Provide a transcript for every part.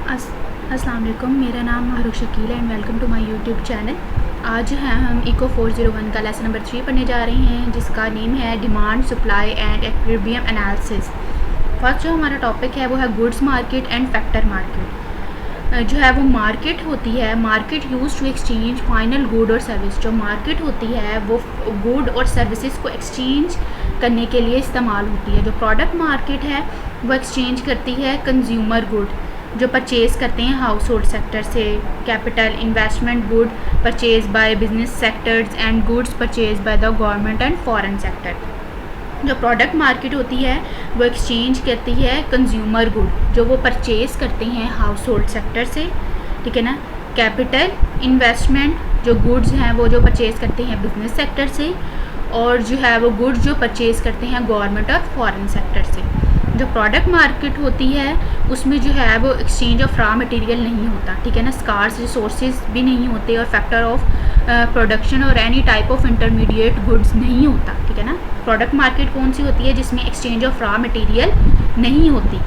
अस्सलाम वालेकुम, मेरा नाम मारूख शकील है and welcome to my YouTube channel. आज जो है हम इको 401 का लेसन नंबर 3 पढ़ने जा रहे हैं, जिसका नेम है demand, supply and equilibrium analysis. First जो हमारा टॉपिक है वो है goods market and factor market. जो है वो मार्केट होती है, market use to exchange final good और सर्विस। जो मार्केट होती है वो गुड और सर्विसेज को एक्सचेंज करने के लिए इस्तेमाल होती है। जो प्रोडक्ट मार्केट है वो एक्सचेंज करती है कंज्यूमर गुड जो परचेज़ करते हैं हाउस होल्ड सेक्टर से, capital investment good purchase by business sectors and goods purchase by the government and foreign sector. जो प्रोडक्ट मार्केट होती है वो एक्सचेंज करती है कंज्यूमर गुड जो वो परचेज़ करते हैं हाउस होल्ड सेक्टर से, ठीक है ना। कैपिटल इन्वेस्टमेंट जो गुड्स हैं वो जो परचेज़ करते हैं बिजनेस सेक्टर से, और जो है वो गुड्स जो परचेज़ करते हैं गवर्नमेंट और फॉरेन सेक्टर से। जो प्रोडक्ट मार्केट होती है उसमें जो है वो एक्सचेंज ऑफ रॉ मटेरियल नहीं होता, ठीक है ना। स्कार्स रिसोर्सेज भी नहीं होते और फैक्टर ऑफ प्रोडक्शन और any type of intermediate goods नहीं होता, ठीक है ना। प्रोडक्ट मार्केट कौन सी होती है? जिसमें एक्सचेंज ऑफ रॉ मटेरियल नहीं होती।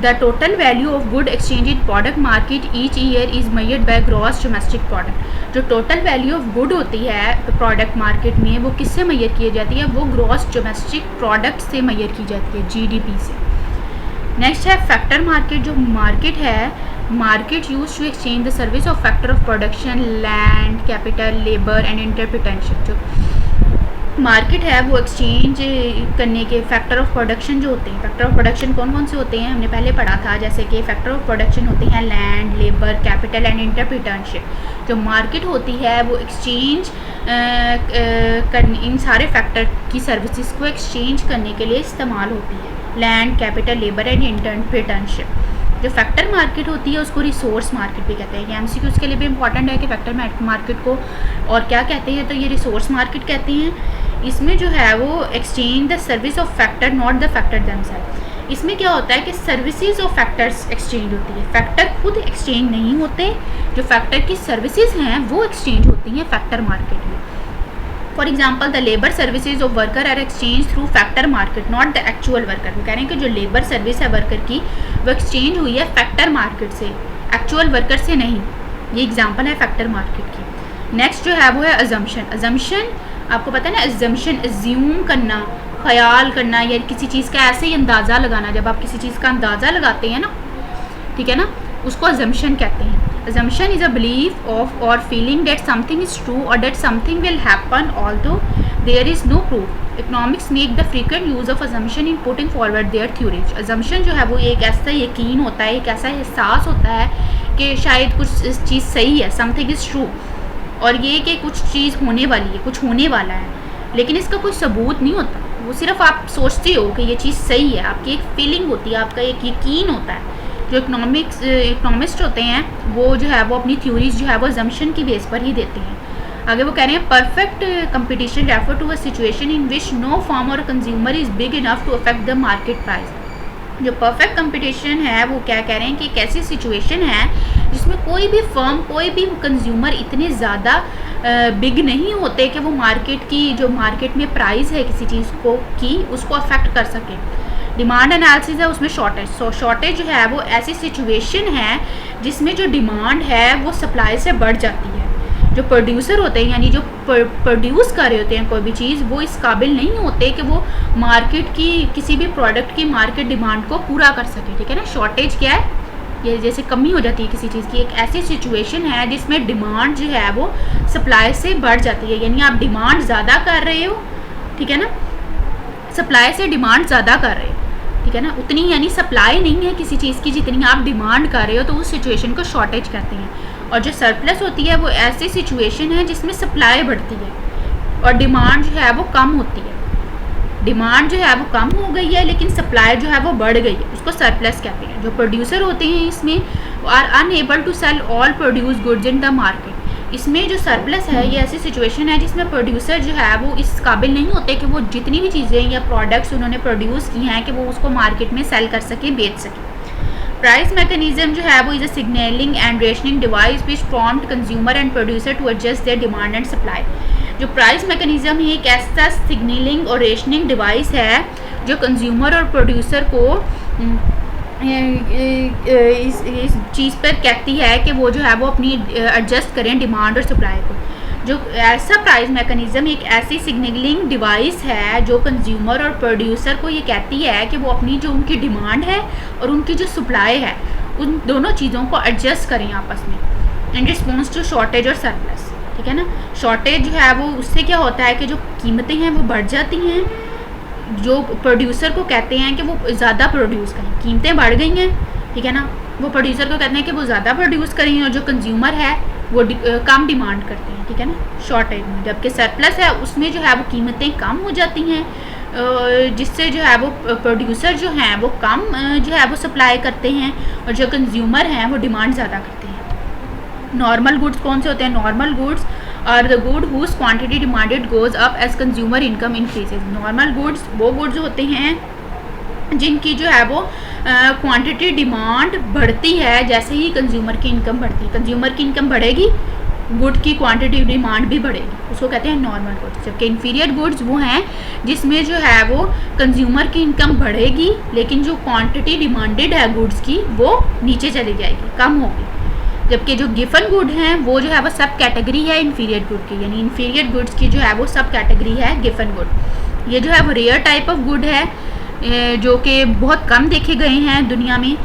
The total value of good exchange in product market each year is measured by gross domestic product। जो टोटल वैल्यू ऑफ गुड होती है प्रोडक्ट मार्केट में वो किससे मेजर की जाती है? वो ग्रॉस डोमेस्टिक प्रोडक्ट से मेजर की जाती है, जीडीपी से। नेक्स्ट है फैक्टर मार्केट। जो मार्केट है, market use to exchange the service of factor of production, land, capital, labour and entrepreneurship. जो मार्केट है वो एक्सचेंज करने के फैक्टर ऑफ प्रोडक्शन जो होते हैं, फैक्टर ऑफ प्रोडक्शन कौन कौन से होते हैं हमने पहले पढ़ा था, जैसे कि फैक्टर ऑफ प्रोडक्शन होते हैं land, labour, capital and entrepreneurship. जो मार्केट होती है वो एक्सचेंज इन सारे फैक्टर की सर्विसेज को एक्सचेंज करने के लिए इस्तेमाल होती है, land, capital, labour and entrepreneurship. जो फैक्टर मार्केट होती है उसको रिसोर्स मार्केट भी कहते हैं। ये एमसीक्यूज़ के लिए भी इंपॉर्टेंट है कि फैक्टर मार्केट को और क्या कहते हैं, तो ये रिसोर्स मार्केट कहते हैं। इसमें जो है वो exchange the service of factor, not the factor themself. इसमें क्या होता है कि सर्विसेज ऑफ फैक्टर्स एक्सचेंज होती है, फैक्टर खुद एक्सचेंज नहीं होते। जो फैक्टर की सर्विसेज हैं वो एक्सचेंज होती हैं फैक्टर मार्केट में। For example the labour services of worker are exchange through factor market, not the actual worker. वो कह रहे हैं कि जो लेबर सर्विस है वर्कर की वो एक्सचेंज हुई है फैक्टर मार्केट से, एक्चुअल वर्कर से नहीं। ये एग्जाम्पल है फैक्टर मार्केट की। नेक्स्ट जो है वो है अजम्पशन। अजम्पशन आपको पता है ना, अजम्पशन एज्यूम करना, ख्याल करना या किसी चीज़ का ऐसे ही अंदाज़ा लगाना। जब आप किसी चीज़ का अंदाज़ा लगाते हैं ना, ठीक है ना, उसको अजम्पशन कहते हैं। Assumption is a belief of or feeling that something is true or that something will happen although there is no proof. Economics make the frequent use of assumption in putting forward their theories. Assumption जो है वो एक ऐसा यकीन होता है, एक ऐसा एहसास होता है कि शायद कुछ चीज़ सही है, something is true, और ये कि कुछ चीज़ होने वाली है, कुछ होने वाला है, लेकिन इसका कोई सबूत नहीं होता। वो सिर्फ आप सोचते हो कि ये चीज़ सही है, आपकी एक फीलिंग होती है, आपका एक यकीन होता है। जो इकोनॉमिस्ट होते हैं वो जो है वो अपनी थ्योरीज जो है वो अजम्पशन की बेस पर ही देते हैं। आगे वो कह रहे हैं perfect competition refer to a situation in which no firm or consumer is big enough to affect the market price. जो परफेक्ट कंपटीशन है वो क्या कह रहे हैं कि एक ऐसी सिचुएशन है जिसमें कोई भी फर्म, कोई भी कंज्यूमर इतने ज़्यादा बिग नहीं होते कि वो मार्केट की, जो मार्केट में प्राइस है किसी चीज़ को की, उसको अफेक्ट कर सके। डिमांड एनालिसिस है उसमें शॉर्टेज। शॉर्टेज जो है वो ऐसी सिचुएशन है जिसमें जो डिमांड है वो सप्लाई से बढ़ जाती है। जो प्रोड्यूसर होते हैं यानी जो प्रोड्यूस कर रहे होते हैं कोई भी चीज़, वो इस काबिल नहीं होते कि वो मार्केट की किसी भी प्रोडक्ट की मार्केट डिमांड को पूरा कर सके, ठीक है ना। शॉर्टेज क्या है? ये जैसे कमी हो जाती है किसी चीज़ की, एक ऐसी सिचुएशन है जिसमें डिमांड जो है वो सप्लाई से बढ़ जाती है। यानी आप डिमांड ज़्यादा कर रहे हो, ठीक है ना, सप्लाई से डिमांड ज़्यादा कर रहे हो, ठीक है ना, उतनी यानी सप्लाई नहीं है किसी चीज़ की जितनी आप डिमांड कर रहे हो, तो उस सिचुएशन को शॉर्टेज कहते हैं। और जो सरप्लस होती है वो ऐसी सिचुएशन है जिसमें सप्लाई बढ़ती है और डिमांड जो है वो कम होती है। डिमांड जो है वो कम हो गई है लेकिन सप्लाई जो है वो बढ़ गई है, उसको सरप्लस कहते हैं। जो प्रोड्यूसर होते हैं इसमें are unable to sell all produce goods in the market. इसमें जो सरप्लस है ये ऐसी सिचुएशन है जिसमें प्रोड्यूसर जो है वो इस काबिल नहीं होते कि वो जितनी भी चीज़ें या प्रोडक्ट्स उन्होंने प्रोड्यूस की हैं कि वो उसको मार्केट में सेल कर सके, बेच सके। प्राइस मैकेनिज्म जो है वो is a signalling and rationing device which prompt consumer and producer to adjust their demand and supply. जो प्राइस मैकेनिज्म है एक ऐसा सिग्नलिंग और रेशनिंग डिवाइस है जो कंज्यूमर और प्रोड्यूसर को इस चीज़ पर कहती है कि वो जो है वो अपनी एडजस्ट करें डिमांड और सप्लाई को। जो ऐसा प्राइस मैकेनिज़्म एक ऐसी सिग्नलिंग डिवाइस है जो कंज्यूमर और प्रोड्यूसर को ये कहती है कि वो अपनी जो उनकी डिमांड है और उनकी जो सप्लाई है उन दोनों चीज़ों को एडजस्ट करें आपस में इन रिस्पॉन्स टू शॉर्टेज और सरप्लस। ठीक है ना। शॉर्टेज जो है वो उससे क्या होता है कि जो कीमतें हैं वो बढ़ जाती हैं, जो प्रोड्यूसर को कहते हैं कि वो ज़्यादा प्रोड्यूस करें, कीमतें बढ़ गई हैं। ठीक है ना। वो प्रोड्यूसर को कहते हैं कि वो ज़्यादा प्रोड्यूस करें और जो कंज्यूमर है वो कम डिमांड करते हैं। ठीक है ना, शॉर्टेज में। जबकि सरप्लस है उसमें जो है वो कीमतें कम हो जाती हैं, जिससे जो है वो प्रोड्यूसर जो हैं वो कम जो है वो सप्लाई करते हैं और जो कंज्यूमर हैं वो डिमांड ज़्यादा करते हैं। नॉर्मल गुड्स कौन से होते हैं? Normal goods are the good whose quantity demanded goes up as consumer income increases. Normal goods वो गुड्स होते हैं जिनकी जो है वो क्वांटिटी डिमांड बढ़ती है जैसे ही कंज्यूमर की इनकम बढ़ती है। कंज्यूमर की इनकम बढ़ेगी, गुड की क्वांटिटी डिमांड भी बढ़ेगी, उसको कहते हैं नॉर्मल गुड्स। जबकि इन्फीरियर गुड्स वो हैं जिसमें जो है वो कंज्यूमर की इनकम बढ़ेगी लेकिन जो क्वांटिटी डिमांडेड है गुड्स की वो नीचे चली जाएगी, कम होगी। जबकि जो गिफन गुड हैं वो जो है वो सब कैटेगरी है इन्फीरियर गुड की, यानी इन्फीरियर गुड्स की जो है वो सब कैटेगरी है गिफन गुड। ये जो है वो रेयर टाइप ऑफ गुड है जो कि बहुत कम देखे गए हैं दुनिया में,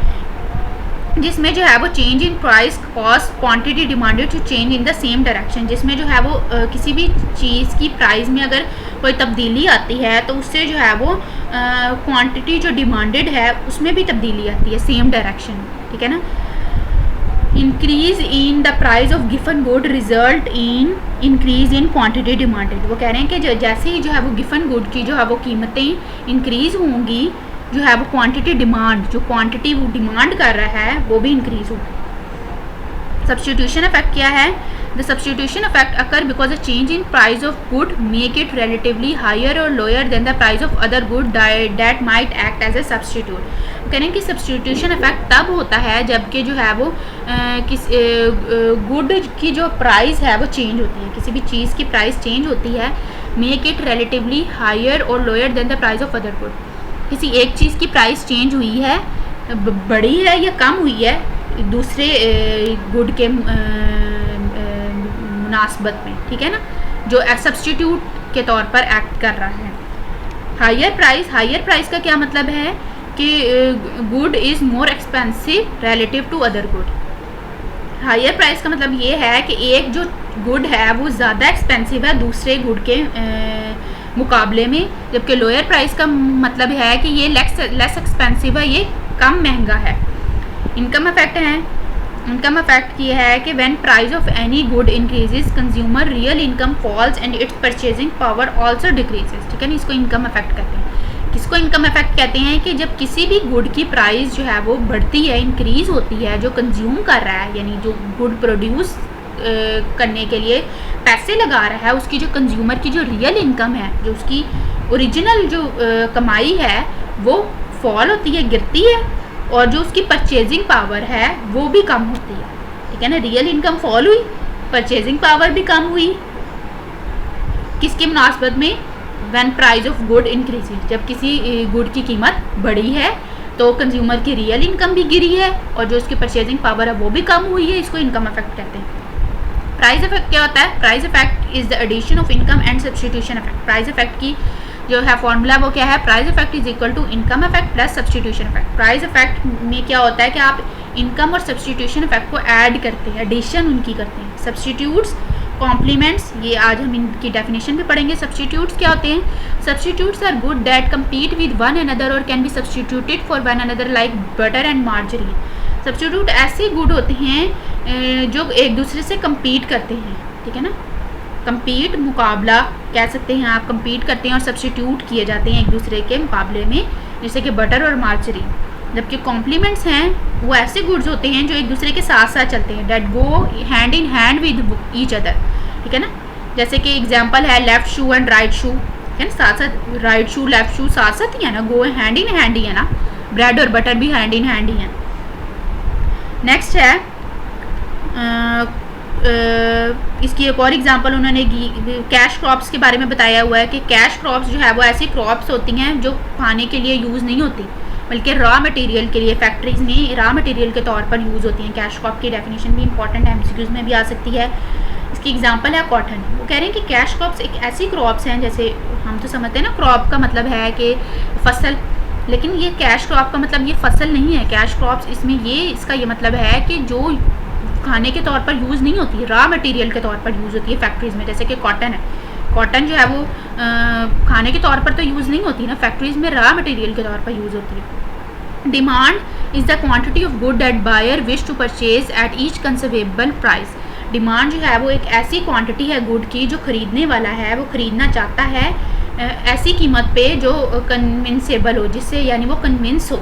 जिसमें जो है वो change in price cause quantity demanded to change in the same direction. जिसमें जो है वो किसी भी चीज़ की प्राइस में अगर कोई तब्दीली आती है तो उससे जो है वो क्वांटिटी जो डिमांडेड है उसमें भी तब्दीली आती है सेम डायरेक्शन में। ठीक है ना। Increase in the price of Giffen good result in increase in quantity demanded. वो कह रहे हैं कि जैसे ही जो है वो गिफन गुड की जो है वो कीमतें इंक्रीज होंगी, जो है वो क्वांटिटी डिमांड, जो क्वांटिटी वो डिमांड कर रहा है वो भी इंक्रीज होगी। सब्स्टिट्यूशन इफेक्ट क्या है? The substitution effect occur because a change in price of good make it relatively higher or lower than the price of other good that might act as a substitute. करें कि substitution effect तब होता है जबकि जो है वो good की जो प्राइस है वो चेंज होती है, किसी भी चीज़ की प्राइस चेंज होती है, make it relatively higher or lower than the price of other good. किसी एक चीज़ की प्राइस चेंज हुई है, बढ़ी है या कम हुई है दूसरे गुड के मुनासबत में। ठीक है ना, जो सब्स्टिट्यूट के तौर पर एक्ट कर रहा है। हायर प्राइस का क्या मतलब है कि good is more expensive relative to other good. Higher price का मतलब ये है कि एक जो गुड है वो ज़्यादा एक्सपेंसिव है दूसरे गुड के मुकाबले में, जबकि लोअर प्राइस का मतलब है कि ये लेस एक्सपेंसिव है, ये कम महंगा है। इनकम इफेक्ट है। इनकम इफेक्ट ये है कि when price of any good increases consumer real income falls and its purchasing power also decreases. ठीक है ना, इसको इनकम इफेक्ट कहते हैं। किसको इनकम इफेक्ट कहते हैं? कि जब किसी भी गुड की प्राइस जो है वो बढ़ती है, इंक्रीज होती है, जो कंज्यूम कर रहा है यानी जो गुड प्रोड्यूस करने के लिए पैसे लगा रहा है, उसकी जो कंज्यूमर की जो रियल इनकम है, जो उसकी ओरिजिनल जो कमाई है वो फॉल होती है, गिरती है, और जो उसकी परचेजिंग पावर है वो भी कम होती है। ठीक है ना, रियल इनकम फॉल हुई, परचेजिंग पावर भी कम हुई। किसकी मुनासबत में? When price of good increases. जब किसी गुड की कीमत बढ़ी है तो कंज्यूमर की रियल इनकम भी गिरी है और जो उसकी परचेजिंग पावर है वो भी कम हुई है। इसको इनकम इफेक्ट कहते हैं। प्राइस इफेक्ट क्या होता है? Price effect is the addition of income and substitution effect. Price effect की जो है फॉर्मूला वो क्या है? Price effect is equal to income effect plus substitution effect. Price effect में क्या होता है कि आप इनकम और सब्स्टिट्यूशन इफेक्ट को ऐड करते हैं, एडिशन उनकी करते हैं। सब्स्टिट्यूट्स, कॉम्प्लीमेंट्स, ये आज हम इनकी डेफिनेशन भी पढ़ेंगे। सब्स्टिट्यूट्स क्या होते हैं? Substitutes are good that compete with one another or can be substituted for one another like butter and margarine. Substitute ऐसे गुड होते हैं जो एक दूसरे से कम्पीट करते हैं। ठीक है ना, कम्पीट, मुकाबला कह सकते हैं आप, कम्पीट करते हैं और सब्स्टिट्यूट किए जाते हैं एक दूसरे के मुकाबले में, जैसे कि बटर और मार्जरीन। जबकि कॉम्प्लीमेंट्स हैं वो ऐसे गुड्स होते हैं जो एक दूसरे के साथ साथ चलते हैं, that go hand in hand with each other. ठीक है ना, जैसे कि एग्जांपल है left shoe and right shoe, है ना, साथ साथ राइट शू लेफ्ट शू साथ साथ ही है ना, गो हैंड इन हैंड ही है ना। ब्रेड और बटर भी हैंड इन हैंड ही है। नेक्स्ट है इसकी एक और एग्जांपल उन्होंने कैश क्रॉप्स के बारे में बताया हुआ है कि कैश क्रॉप्स जो है वो ऐसी क्रॉप्स होती हैं जो खाने के लिए यूज़ नहीं होती, बल्कि रॉ मटेरियल के लिए फैक्ट्रीज़ में रॉ मटेरियल के तौर पर यूज़ होती हैं। कैश क्रॉप की डेफिनेशन भी इंपॉर्टेंट है, एमसीक्यूज़ में भी आ सकती है। इसकी एग्जांपल है कॉटन। वो कह रहे हैं कि कैश क्रॉप्स एक ऐसी क्रॉप्स हैं, जैसे हम तो समझते हैं ना क्रॉप का मतलब है कि फसल, लेकिन ये कैश क्रॉप का मतलब ये फसल नहीं है। कैश क्रॉप्स इसमें इसका ये मतलब है कि जो खाने के तौर पर यूज़ नहीं होती, रॉ मटेरियल के तौर पर यूज़ होती है फैक्ट्रीज़ में। जैसे कि कॉटन है, कॉटन जो है वो खाने के तौर पर तो यूज़ नहीं होती ना, फैक्ट्रीज़ में रॉ मटेरियल के तौर पर यूज़ होती है। Demand is the quantity of good that buyer wish to purchase at each conceivable price. Demand जो है वो एक ऐसी क्वांटिटी है गुड की जो ख़रीदने वाला है वो ख़रीदना चाहता है ऐसी कीमत पे जो कन्विंसेबल हो, जिससे यानी वो कन्विंस हो।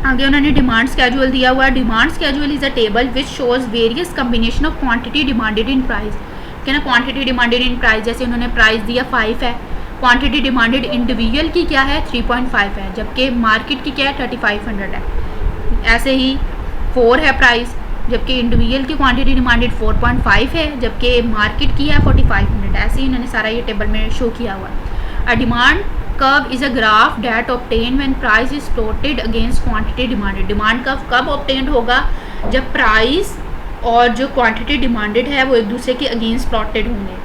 आगे उन्होंने डिमांड स्केड्यूल दिया हुआ है। Demand schedule is a table which shows various combination of quantity demanded in price. क्या ना, क्वांटिटी डिमांडेड इन प्राइस, जैसे उन्होंने प्राइस दिया 5 है, क्वांटिटी डिमांडेड इंडिविजुअल की क्या है 3.5 है, जबकि मार्केट की क्या है 3500 है। ऐसे ही 4 है प्राइस, जबकि इंडिविजुअल की क्वांटिटी डिमांडेड 4.5 है, जबकि मार्केट की है 4500। ऐसे ही उन्होंने सारा ये टेबल में शो किया हुआ है। A demand curve is a graph that obtain when price is plotted against quantity demanded. Demand curve कब ऑब्टेन होगा, जब प्राइस और जो क्वांटिटी डिमांडेड है वो एक दूसरे के अगेंस्ट प्लॉटेड होंगे।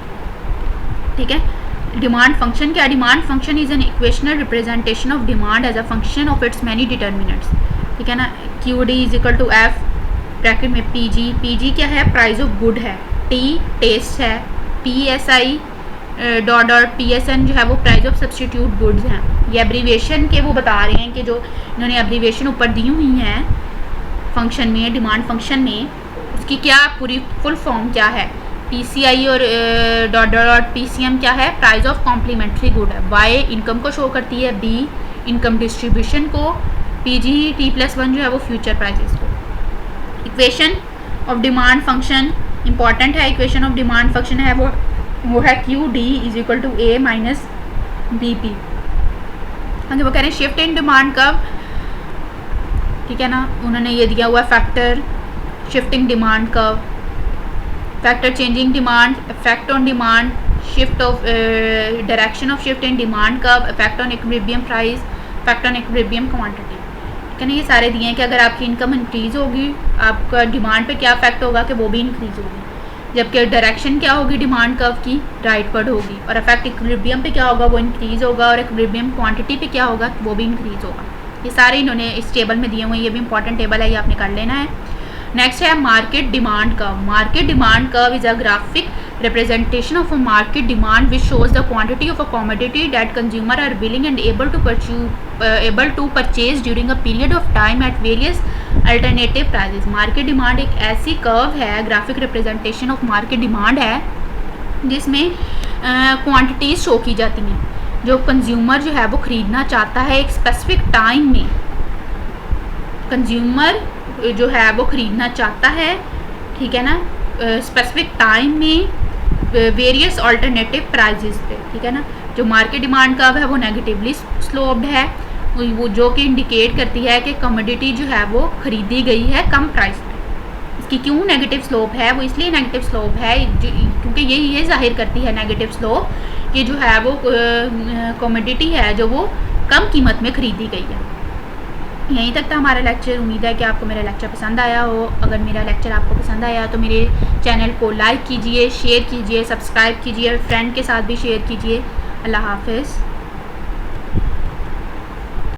ठीक है। डिमांड फंक्शन क्या है? Demand function is an equational representation of demand as a function of its many determinants. ठीक है ना। Q D is equal to F bracket में पी जी। पी जी क्या है? प्राइस ऑफ गुड है। T taste है। P S I dot dot P S N जो है वो प्राइस ऑफ सब्सटीट्यूट गुड्स हैं। ये एब्रीवेशन के वो बता रहे हैं कि जो इन्होंने एब्रीवेशन ऊपर दी हुई हैं फंक्शन में, डिमांड फंक्शन में, उसकी क्या पूरी फुल फॉर्म क्या है। पी सी आई और dot dot P C M क्या है? प्राइस ऑफ कॉम्प्लीमेंट्री गुड है। वाई इनकम को शो करती है, बी इनकम डिस्ट्रीब्यूशन को, पी जी T+1 जो है वो फ्यूचर प्राइसेस को। Equation of demand function important है। इक्वेशन ऑफ डिमांड फंक्शन है वो है Q D is equal to A minus B P. आगे वो कह रहे हैं शिफ्ट इन डिमांड कर्व। ठीक है ना। उन्होंने ये दिया हुआ factor shifting demand curve, factor changing demand, effect on demand, shift of direction of shift in demand curve, effect on equilibrium price, effect on equilibrium quantity. ठीक है ना। ये सारे दिए हैं कि अगर आपकी इनकम इंक्रीज़ होगी आपका डिमांड पे क्या इफेक्ट होगा कि वो भी इंक्रीज़ होगी, जबकि डायरेक्शन क्या होगी डिमांड कर्व की राइटवर्ड होगी, और इफेक्ट इक्विलिब्रियम पे क्या होगा वो इंक्रीज़ होगा, और इक्विलिब्रियम क्वांटिटी पे क्या होगा वो भी इंक्रीज़ होगा। ये सारे इन्होंने इस टेबल में दिए हुए हैं। ये भी इंपॉर्टेंट टेबल है, ये आपने कर लेना है। नेक्स्ट है market demand curve. Market demand curve is a graphic representation of a market demand which shows the quantity of a commodity that consumer are willing and able to purchase during a period of time at various alternative prices। Market demand एक ऐसी curve है, graphic representation of market demand है, जिसमें quantities show की जाती हैं जो consumer जो है वो ख़रीदना चाहता है एक स्पेसिफिक टाइम में। कंज्यूमर जो है वो ख़रीदना चाहता है, ठीक है ना, स्पेसिफिक टाइम में वेरियस अल्टरनेटिव प्राइजेस पे। ठीक है ना। जो मार्केट डिमांड कर्व है वो नेगेटिवली स्लोप्ड है, वो जो कि इंडिकेट करती है कि कमोडिटी जो है वो ख़रीदी गई है कम प्राइस पे। इसकी क्यों नेगेटिव स्लोप है? वो इसलिए नेगेटिव स्लोप है क्योंकि ये जाहिर करती है नेगेटिव स्लोप कि जो है वो कमोडिटी है जो वो कम कीमत में ख़रीदी गई है। यहीं तक था हमारा लेक्चर। उम्मीद है कि आपको मेरा लेक्चर पसंद आया हो। अगर मेरा लेक्चर आपको पसंद आया तो मेरे चैनल को लाइक कीजिए, शेयर कीजिए, सब्सक्राइब कीजिए, फ्रेंड के साथ भी शेयर कीजिए। अल्लाह हाफ़िज़।